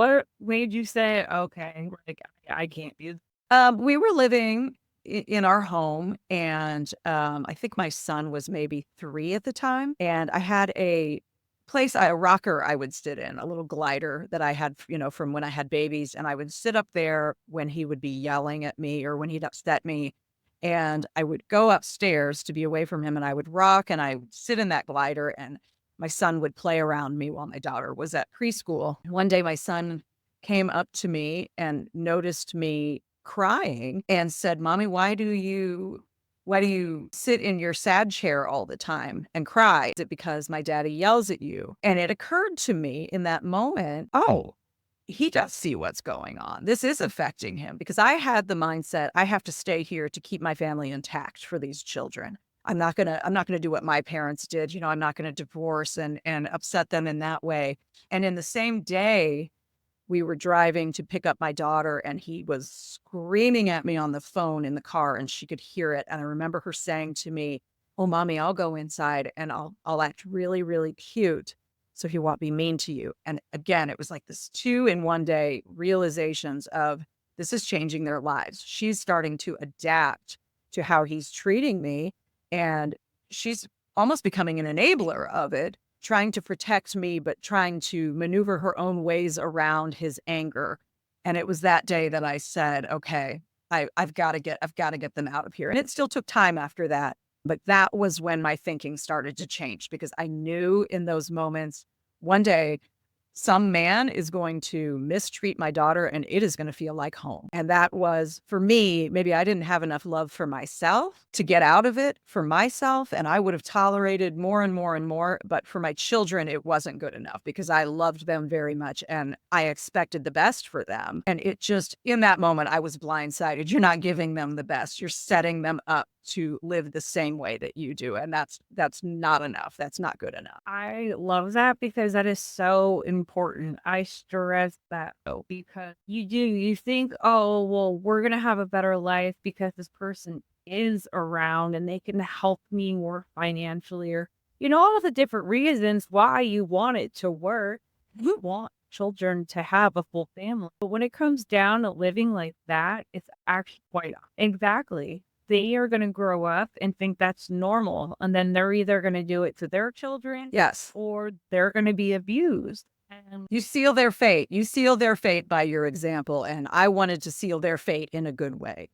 What made you say, "Okay, like, I can't be." We were living in our home, and I think my son was maybe 3 at the time, and I had a rocker I would sit in, a little glider that I had, from when I had babies, and I would sit up there when he would be yelling at me or when he'd upset me, and I would go upstairs to be away from him, and I would rock, and I would sit in that glider, and my son would play around me while my daughter was at preschool. One day, my son came up to me and noticed me crying and said, "Mommy, why do you sit in your sad chair all the time and cry? Is it because my daddy yells at you?" And it occurred to me in that moment, oh, he does see what's going on. This is affecting him because I had the mindset, I have to stay here to keep my family intact for these children. I'm not gonna do what my parents did. I'm not gonna divorce and upset them in that way. And in the same day, we were driving to pick up my daughter, and he was screaming at me on the phone in the car, and she could hear it, and I remember her saying to me, "Oh, mommy, I'll go inside and I'll act really, really cute so he won't be mean to you." And again, it was like this 2 in 1 day realizations of this is changing their lives. She's starting to adapt to how he's treating me, and she's almost becoming an enabler of it, trying to protect me, but trying to maneuver her own ways around his anger. And it was that day that I said, "Okay, I've gotta get them out of here." And it still took time after that, but that was when my thinking started to change because I knew in those moments, one day some man is going to mistreat my daughter and it is going to feel like home. And that was for me, maybe I didn't have enough love for myself to get out of it for myself. And I would have tolerated more and more and more. But for my children, it wasn't good enough because I loved them very much and I expected the best for them. And it just, in that moment, I was blindsided. You're not giving them the best. You're setting them up to live the same way that you do. And that's not enough. That's not good enough. I love that because that is so important. I stress that though, because you think, "Oh, well, we're gonna have a better life because this person is around and they can help me more financially," or, all of the different reasons why you want it to work. You want children to have a full family. But when it comes down to living like that, it's actually quite exactly. They are gonna grow up and think that's normal, and then they're either gonna do it to their children Yes. or they're gonna be abused, and You seal their fate. You seal their fate by your example, and I wanted to seal their fate in a good way.